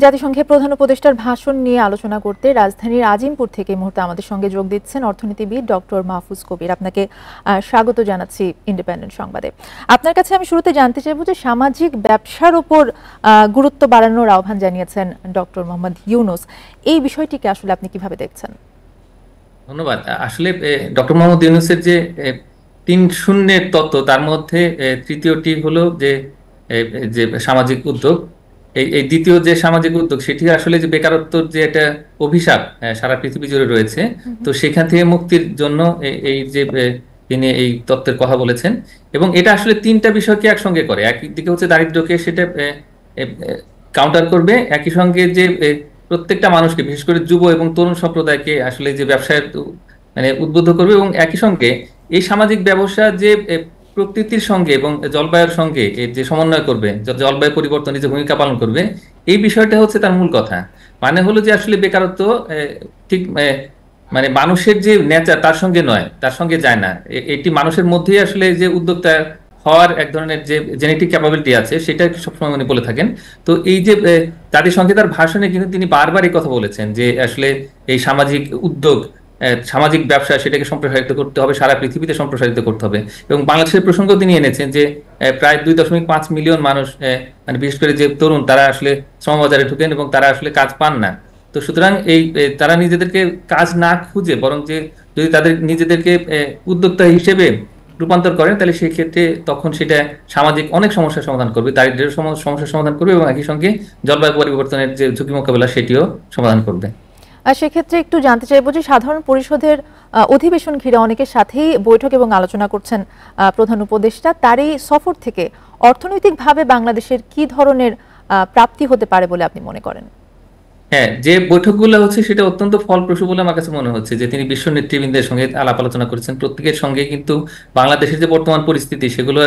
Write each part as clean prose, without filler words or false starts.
জাতিসংঘের প্রধান উপদেষ্টার ভাষণ নিয়ে আলোচনা করতে রাজধানীর আজিমপুর থেকে এই মুহূর্তে আমাদের সঙ্গে যোগ দিচ্ছেন অর্থনীতিবিদ ডক্টর মাহফুজ কবির। আপনাকে স্বাগত জানাচ্ছি ইন্ডিপেন্ডেন্ট সংবাদে। আপনার কাছে আমি শুরুতে জানতে চাইব যে সামাজিক ব্যবসার উপর গুরুত্ব বাড়ানোর আহ্বান জানিয়েছেন ডক্টর মোহাম্মদ ইউনূস। এই বিষয়টিকে আসলে আপনি কিভাবে দেখছেন? ধন্যবাদ। আসলে ডক্টর মোহাম্মদ ইউনূসের যে ৩-০ তত্ত্ব, তার মধ্যে তৃতীয়টি হলো যে সামাজিক উদ্যোগ। এই দ্বিতীয় যে সামাজিক উদ্যোগ, সেটি আসলে যে বেকারত্বের যে একটা অভিশাপ সারা পৃথিবী জুড়ে রয়েছে, তো সেখান থেকে মুক্তির জন্য এই যে তিনি এই তত্ত্বের কথা বলেছেন। এবং এটা আসলে তিনটা বিষয়কে একসঙ্গে করে। একদিকে হচ্ছে দারিদ্র্যকে সেটা কাউন্টার করবে, একই সঙ্গে যে প্রত্যেকটা মানুষকে, বিশেষ করে যুব এবং তরুণ সম্প্রদায়কে আসলে যে ব্যবসায় উদ্বুদ্ধ করবে, এবং একই সঙ্গে এই সামাজিক ব্যবসা যে প্রকৃতির সঙ্গে এবং জলবায়ুর সঙ্গে এর যে সমন্বয় করবে, জলবায়ু পরিবর্তনে যে ভূমিকা পালন করবে, এই বিষয়টা হচ্ছে তার মূল কথা। মানে হলো যে আসলে বেকারত্ব ঠিক মানে মানুষের যে নেচার, তার সঙ্গে নয়, তার সঙ্গে যায় না। এটি মানুষের মধ্যেই আসলে যে উদ্যোক্তা হওয়ার এক ধরনের যে জেনেটিক ক্যাপাবিলিটি আছে, সেটা সবসময় উনি বলে থাকেন। তো এই যে জাতিসংঘে তার ভাষণে কিন্তু তিনি বারবার এই কথা বলেছেন যে আসলে এই সামাজিক উদ্যোগ, সামাজিক ব্যবসা, সেটাকে সম্প্রসারিত করতে হবে, সারা পৃথিবীতে সম্প্রসারিত করতে হবে। এবং বাংলাদেশের প্রসঙ্গ তিনি এনেছেন যে প্রায় 2.5 মিলিয়ন মানুষ, মানে বিশেষ করে যে তরুণ, তারা আসলে শ্রমবাজারে ঢুকেন এবং তারা আসলে কাজ পান না। তো সুতরাং এই তারা নিজেদেরকে কাজ না খুঁজে, বরং যে যদি তাদের নিজেদেরকে উদ্যোক্তা হিসেবে রূপান্তর করেন, তাহলে সেই ক্ষেত্রে তখন সেটা সামাজিক অনেক সমস্যার সমাধান করবে, দারিদ্র্যের সমস্যার সমাধান করবে, এবং একই সঙ্গে জলবায়ু পরিবর্তনের যে ঝুঁকি মোকাবেলা, সেটিও সমাধান করবে। সেক্ষেত্রে একটু জানতে চাইবো যে সাধারণ পরিষদের অধিবেশন ঘিরে অনেকের সাথেই বৈঠক এবং আলোচনা করছেন প্রধান উপদেষ্টা। তারই সফর থেকে অর্থনৈতিকভাবে বাংলাদেশের কি ধরনের প্রাপ্তি হতে পারে বলে আপনি মনে করেন? হ্যাঁ, যে বৈঠকগুলো হচ্ছে সেটা অত্যন্ত ফলপ্রসূ বলে আমার কাছে মনে হচ্ছে। যে তিনি বিশ্ব নেতৃবৃন্দের সঙ্গে আলাপ আলোচনা করেছেন, প্রত্যেকের সঙ্গে কিন্তু বাংলাদেশের যে বর্তমান পরিস্থিতি, সেগুলো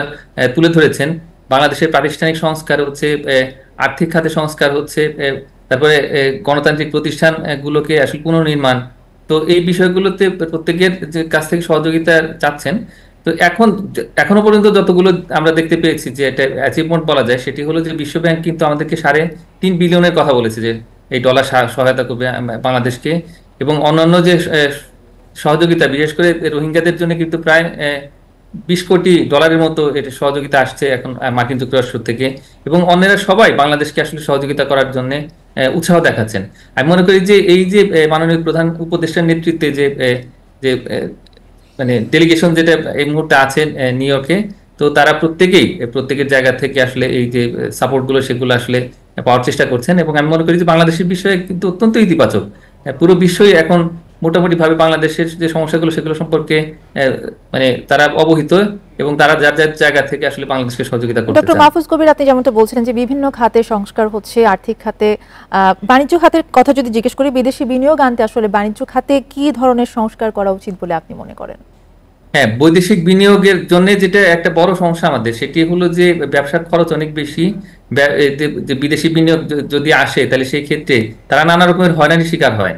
তুলে ধরেছেন। বাংলাদেশের প্রাতিষ্ঠানিক সংস্কার হচ্ছে, আর্থিক খাতে সংস্কার হচ্ছে, তারপরে গণতান্ত্রিক প্রতিষ্ঠান গুলোকে আসলে পুনর্নির্মাণ। তো এই বিষয়গুলোতে প্রত্যেকের যে কাছ থেকে সহযোগিতা চাচ্ছেন। তো এখনো পর্যন্ত যতগুলো আমরা দেখতে পেয়েছি যে এটা অ্যাচিভমেন্ট বলা যায়, সেটি হলো যে বিশ্বব্যাংক কিন্তু আমাদেরকে 3.5 বিলিয়নের কথা বলেছে, যে এই ডলার সহায়তা করবে বাংলাদেশকে। এবং অন্যান্য যে সহযোগিতা, বিশেষ করে রোহিঙ্গাদের জন্য কিন্তু প্রায় 20 কোটি ডলারের মতো এটা সহযোগিতা আসছে এখন মার্কিন যুক্তরাষ্ট্র থেকে। এবং অন্যরা সবাই বাংলাদেশকে আসলে সহযোগিতা করার জন্য উৎসাহ দেখাচ্ছেন। আমি মনে করি যে এই যে মাননীয় প্রধান উপদেষ্টার নেতৃত্বে যে যে মানে ডেলিগেশন যেটা এই মুহূর্তে আছেন নিউ ইয়র্কে, তো তারা প্রত্যেকের জায়গা থেকে আসলে এই যে সাপোর্ট গুলো, সেগুলো আসলে পাওয়ার চেষ্টা করছেন। এবং আমি মনে করি যে বাংলাদেশের বিষয়ে কিন্তু অত্যন্ত ইতিবাচক। পুরো বিশ্বই এখন মোটামুটি ভাবে বাংলাদেশের যে সমস্যাগুলো, সেগুলো সম্পর্কে মানে তারা অবহিত, এবং তারা যার যার জায়গা থেকে আসলে বাংলাদেশকে সহযোগিতা করতে ডক্টর চান। মাহফুজ কবির, আপনি যেমনটা বলছিলেন যে বিভিন্ন খাতে সংস্কার হচ্ছে, আর্থিক খাতে, বাণিজ্য খাতের কথা যদি জিজ্ঞেস করি, বিদেশি বিনিয়োগ আনতে আসলে বাণিজ্য খাতে কি ধরনের সংস্কার করা উচিত বলে আপনি মনে করেন? হ্যাঁ, বৈদেশিক বিনিয়োগের জন্য যেটা একটা বড় সমস্যা আমাদের, সেটি হলো যে ব্যবসার খরচ অনেক বেশি। যে বিদেশি বিনিয়োগ যদি আসে, তাহলে সেই ক্ষেত্রে তারা নানা রকমের হয়রানির শিকার হয়।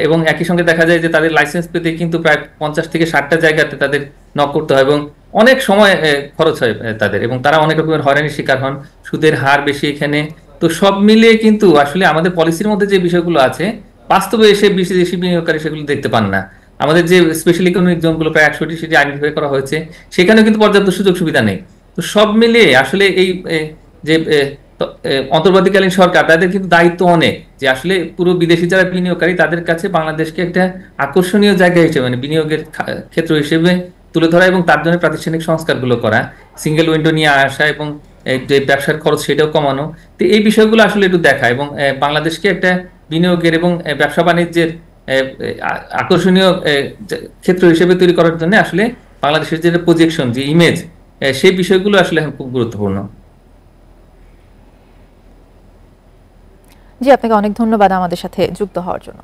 এবং একই সঙ্গে দেখা যায় যে তাদের লাইসেন্স পেতে কিন্তু প্রায় 50 থেকে 60টা জায়গাতে তাদের নক করতে হয়, এবং অনেক সময় খরচ হয় তাদের, এবং তারা অনেক রকমের হয়রানির শিকার হন। সুদের হার বেশি এখানে। তো সব মিলিয়ে কিন্তু আসলে আমাদের পলিসির মধ্যে যে বিষয়গুলো আছে, বাস্তবে এসে বিদেশি বিনিয়োগকারী সেগুলো দেখতে পান না। আমাদের যে স্পেশাল ইকোনমিক জোনগুলো প্রায় 100টি, সেটি আইডেন্টিফাই করা হয়েছে, সেখানেও কিন্তু পর্যাপ্ত সুযোগ সুবিধা নেই। তো সব মিলিয়ে আসলে এই যে অন্তর্বর্তীকালীন সরকার, তাদের কিন্তু দায়িত্ব অনেক, যে আসলে পুরো বিদেশি যারা বিনিয়োগকারী, তাদের কাছে বাংলাদেশকে একটা আকর্ষণীয় জায়গা হিসেবে, মানে বিনিয়োগের ক্ষেত্র হিসেবে তুলে ধরা, এবং তার জন্য প্রাতিষ্ঠানিক সংস্কারগুলো করা, সিঙ্গেল উইন্ডো নিয়ে আসা, এবং যে ব্যবসার খরচ সেটাও কমানো। তো এই বিষয়গুলো আসলে একটু দেখা, এবং বাংলাদেশকে একটা বিনিয়োগের এবং ব্যবসা বাণিজ্যের আকর্ষণীয় ক্ষেত্র হিসেবে তৈরি করার জন্য আসলে বাংলাদেশের যে প্রজেকশন, যে ইমেজ, সেই বিষয়গুলো আসলে খুব গুরুত্বপূর্ণ। জি, আপনাকে অনেক ধন্যবাদ আমাদের সাথে যুক্ত হওয়ার জন্য।